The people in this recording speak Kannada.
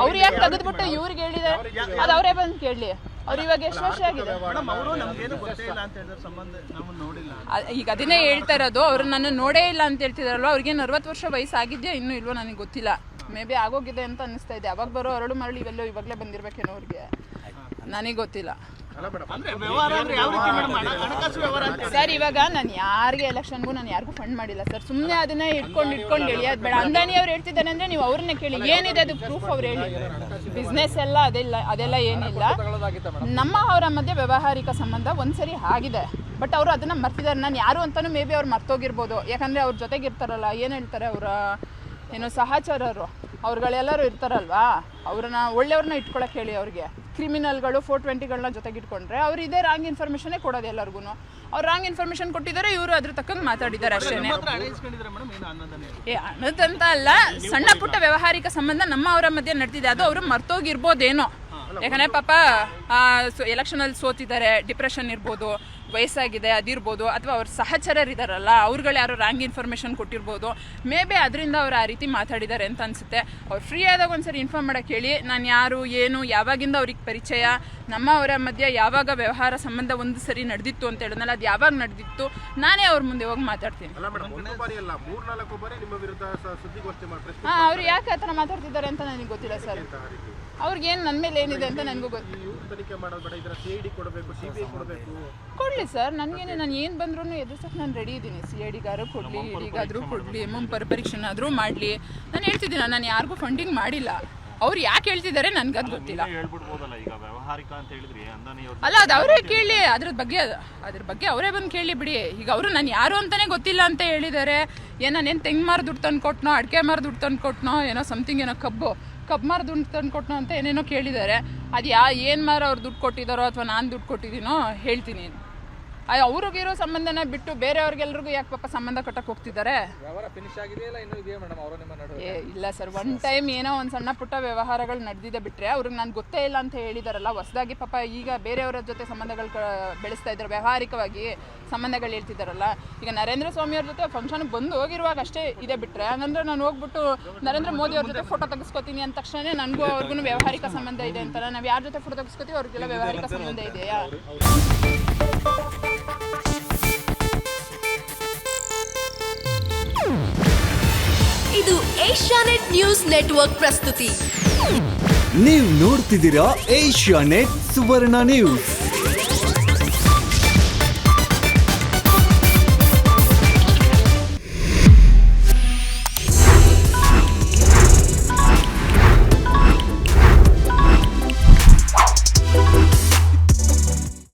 ಅವ್ರು ಯಾಕೆ ತೆಗೆದ್ಬಿಟ್ಟು ಇವ್ರಿಗೆ ಹೇಳಿದೆ, ಅದು ಅವರೇ ಬಂದು ಕೇಳಲಿ. ಅವ್ರು ಇವಾಗ ಎಷ್ಟು ವರ್ಷ ಆಗಿದೆ? ಈಗ ಅದನ್ನೇ ಹೇಳ್ತಾ ಇರೋದು. ಅವ್ರು ನನ್ನ ನೋಡೇ ಇಲ್ಲ ಅಂತ ಹೇಳ್ತಿದಾರಲ್ವ, ಅವ್ರಿಗೆ 40 ವರ್ಷ ವಯಸ್ಸಾಗಿದ್ಯಾ ಇನ್ನೂ ಇಲ್ವೋ ನನಗೆ ಗೊತ್ತಿಲ್ಲ. ಮೇ ಬಿ ಆಗೋಗಿದೆ ಅಂತ ಅನಿಸ್ತಾ ಇದೆ. ಅವಾಗ ಬರೋ ಅರಳು ಮರಳು ಇವೆಲ್ಲೋ ಇವಾಗಲೇ ಬಂದಿರ್ಬೇಕೇನೋ ಅವ್ರಿಗೆ, ನನಗೆ ಗೊತ್ತಿಲ್ಲ ಸರ್. ಇವಾಗ ನಾನು ಯಾರಿಗೆ ಎಲೆಕ್ಷನ್ಗೂ ನಾನು ಯಾರಿಗೂ ಫಂಡ್ ಮಾಡಿಲ್ಲ ಸರ್. ಸುಮ್ಮನೆ ಅದನ್ನ ಇಟ್ಕೊಂಡು ಎಳಿಯೋದು ಬೇಡ. ಅಂದಾನಿ ಅವ್ರು ಹೇಳ್ತಿದ್ದಾರೆ ಅಂದರೆ ನೀವು ಅವ್ರನ್ನೇ ಕೇಳಿ, ಏನಿದೆ ಅದು ಪ್ರೂಫ್ ಅವ್ರು ಹೇಳಿ. ಬಿಸ್ನೆಸ್ ಎಲ್ಲ ಅದೆಲ್ಲ ಏನಿಲ್ಲ. ನಮ್ಮ ಅವರ ಮಧ್ಯೆ ವ್ಯಾವಹಾರಿಕ ಸಂಬಂಧ ಒಂದ್ಸರಿ ಆಗಿದೆ, ಬಟ್ ಅವರು ಅದನ್ನು ಮರ್ತಿದ್ದಾರೆ. ನಾನು ಯಾರು ಅಂತಲೂ ಮೇ ಬಿ ಅವ್ರು ಮರ್ತೋಗಿರ್ಬೋದು. ಯಾಕಂದರೆ ಅವ್ರ ಜೊತೆಗೆ ಇರ್ತಾರಲ್ಲ, ಏನು ಹೇಳ್ತಾರೆ ಅವರ ಏನು ಸಹಚರರು ಅವ್ರುಗಳೆಲ್ಲರೂ ಇರ್ತಾರಲ್ವಾ, ಅವ್ರನ್ನ ಒಳ್ಳೆಯವ್ರನ್ನ ಇಟ್ಕೊಳಕ್ಕೆ ಹೇಳಿ. ಅವ್ರಿಗೆ ಕ್ರಿಮಿನಲ್ಗಳು 420ಗಳನ್ನ ಜೊತೆಗೆ ಇಟ್ಕೊಂಡ್ರೆ ಅವ್ರು ಇದೇ ರಾಂಗ್ ಇನ್ಫಾರ್ಮೇಷನ್ನೇ ಕೊಡೋದು ಎಲ್ಲರಿಗೂ. ಅವ್ರು ರಾಂಗ್ ಇನ್ಫಾರ್ಮೇಷನ್ ಕೊಟ್ಟಿದ್ದಾರೆ, ಇವರು ಅದ್ರ ತಕ್ಕಂಗೆ ಮಾತಾಡಿದ್ದಾರೆ ಅಷ್ಟೇ. ಅನ್ನೋದಂತ ಅಲ್ಲ, ಸಣ್ಣ ಪುಟ್ಟ ವ್ಯಾವಹಾರಿಕ ಸಂಬಂಧ ನಮ್ಮ ಅವರ ಮಧ್ಯೆ ನಡೆದಿದೆ. ಅದು ಅವರು ಮರ್ತೋಗಿರ್ಬೋದೇನೋ. ಯಾಕಂದರೆ ಪಾಪ ಎಲೆಕ್ಷನಲ್ಲಿ ಸೋತಿದ್ದಾರೆ, ಡಿಪ್ರೆಷನ್ ಇರ್ಬೋದು, ವಯಸ್ಸಾಗಿದೆ ಅದಿರ್ಬೋದು, ಅಥವಾ ಅವ್ರ ಸಹಚರರಿದ್ದಾರಲ್ಲ ಅವ್ರುಗಳು ಯಾರು ರಾಂಗ್ ಇನ್ಫಾರ್ಮೇಷನ್ ಕೊಟ್ಟಿರ್ಬೋದು. ಮೇ ಬಿ ಅದರಿಂದ ಅವ್ರು ಆ ರೀತಿ ಮಾತಾಡಿದ್ದಾರೆ ಅಂತ ಅನಿಸುತ್ತೆ. ಅವ್ರು ಫ್ರೀ ಆದಾಗ ಒಂದ್ಸರಿ ಇನ್ಫಾರ್ಮ್ ಮಾಡೋಕ್ಕೆ ಹೇಳಿ, ನಾನು ಯಾರು ಏನು ಯಾವಾಗಿಂದ ಅವ್ರಿಗೆ ಪರಿಚಯ, ನಮ್ಮ ಅವರ ಮಧ್ಯೆ ಯಾವಾಗ ವ್ಯವಹಾರ ಸಂಬಂಧ ಒಂದು ಸರಿ ನಡೆದಿತ್ತು ಅಂತ ಹೇಳಿದ್ನಲ್ಲ, ಅದು ಯಾವಾಗ ನಡೆದಿತ್ತು ನಾನೇ ಅವ್ರ ಮುಂದೆ ಹೋಗಿ ಮಾತಾಡ್ತೀನಿ. ಅವ್ರು ಯಾಕೆ ಆ ಥರ ಮಾತಾಡ್ತಿದ್ದಾರೆ ಅಂತ ನನಗೆ ಗೊತ್ತಿಲ್ಲ ಸರ್. ಅವ್ರಿಗೇನು ನನ್ನ ಮೇಲೆ ಏನಿದೆ ಅಂತ ನನಗೂ ಗೊತ್ತಿಲ್ಲ. ಕೊಡಲಿ ಸರ್, ನನಗೇನೆ ನಾನು ಏನು ಬಂದ್ರೂ ಎದುರ್ಸಕ್ಕೆ ನಾನು ರೆಡಿ ಇದ್ದೀನಿ. CIDಗಾರು ಕೊಡಲಿ, ಇಡಿಗಾದರೂ ಕೊಡಲಿ, ಪರೀಕ್ಷೆನಾದರೂ ಮಾಡಲಿ. ನಾನು ಹೇಳ್ತಿದ್ದೀನಿ, ನಾನು ಯಾರಿಗೂ ಫಂಡಿಂಗ್ ಮಾಡಿಲ್ಲ. ಅವ್ರು ಯಾಕೆ ಹೇಳ್ತಿದ್ದಾರೆ ನನಗದು ಗೊತ್ತಿಲ್ಲ. ಅಲ್ಲ, ಅದು ಅವರೇ ಕೇಳಿ, ಅದ್ರ ಬಗ್ಗೆ ಅವರೇ ಬಂದು ಕೇಳಿ ಬಿಡಿ. ಈಗ ಅವರು ನಾನು ಯಾರು ಅಂತಲೇ ಗೊತ್ತಿಲ್ಲ ಅಂತ ಹೇಳಿದ್ದಾರೆ. ನಾನೇನು ತೆಂಗು ಮಾರು ದುಡ್ಡು ತಂದು ಕೊಟ್ಟನೋ, ಅಡಿಕೆ ಮಾರು ದುಡ್ಡು ತಂದು ಕೊಟ್ಟನೋ, ಏನೋ ಸಮಥಿಂಗ್, ಏನೋ ಕಬ್ಬು ಮಾರು ದುಡ್ಡು ತಂದು ಕೊಟ್ಟನೋ ಅಂತ ಏನೇನೋ ಕೇಳಿದ್ದಾರೆ. ಅದು ಏನು ಮಾರು ಅವ್ರು ದುಡ್ಡು ಕೊಟ್ಟಿದ್ದಾರೋ ಅಥವಾ ನಾನು ದುಡ್ಡು ಕೊಟ್ಟಿದ್ದೀನೋ ಹೇಳ್ತೀನಿ. ಅವ್ರಿಗಿರೋ ಸಂಬಂಧನ ಬಿಟ್ಟು ಬೇರೆಯವ್ರಿಗೆಲ್ರಿಗೂ ಯಾಕೆ ಪಾಪ ಸಂಬಂಧ ಕಟ್ಟಕ್ಕೆ ಹೋಗ್ತಿದ್ದಾರೆ? ಇಲ್ಲ ಸರ್, ಒನ್ ಟೈಮ್ ಏನೋ ಒಂದು ಸಣ್ಣ ಪುಟ್ಟ ವ್ಯವಹಾರಗಳು ನಡೆದಿದೆ ಬಿಟ್ಟರೆ ಅವ್ರಿಗೆ ನಾನು ಗೊತ್ತೇ ಇಲ್ಲ ಅಂತ ಹೇಳಿದಾರಲ್ಲ. ಹೊಸದಾಗಿ ಪಾಪ ಈಗ ಬೇರೆಯವರ ಜೊತೆ ಸಂಬಂಧಗಳು ಬೆಳೆಸ್ತಾ ಇದ್ದಾರೆ, ವ್ಯಾವಹಾರಿಕವಾಗಿ ಸಂಬಂಧಗಳು ಹೇಳ್ತಿದ್ದಾರಲ್ಲ. ಈಗ ನರೇಂದ್ರ ಸ್ವಾಮಿಯವ್ರ ಜೊತೆ ಫಂಕ್ಷನ್ಗೆ ಬಂದು ಹೋಗಿರುವಾಗ ಅಷ್ಟೇ ಇದೆ ಬಿಟ್ಟರೆ, ಹಂಗಂದ್ರೆ ನಾನು ಹೋಗ್ಬಿಟ್ಟು ನರೇಂದ್ರ ಮೋದಿ ಅವ್ರ ಜೊತೆ ಫೋಟೋ ತೆಗೆಸ್ಕೊತೀನಿ ಅಂದ ತಕ್ಷಣ ನನಗೂ ಅವ್ರಿಗೂ ವ್ಯಾವಹಾರಿಕ ಸಂಬಂಧ ಇದೆ ಅಂತಲ್ಲ. ನಾವು ಯಾರ ಜೊತೆ ಫೋಟೋ ತೆಗೆಸ್ಕೊತೀವಿ ಅವ್ರಿಗೆಲ್ಲ ವ್ಯಾವಹಾರಿಕ ಸಂಬಂಧ ಇದೆಯಾ? ಇದು ಏಷ್ಯಾನೆಟ್ ನ್ಯೂಸ್ ನೆಟ್ವರ್ಕ್ ಪ್ರಸ್ತುತಿ. ನೀವು ನೋಡ್ತಿದ್ದೀರಾ ಏಷ್ಯಾನೆಟ್ ಸುವರ್ಣ ನ್ಯೂಸ್.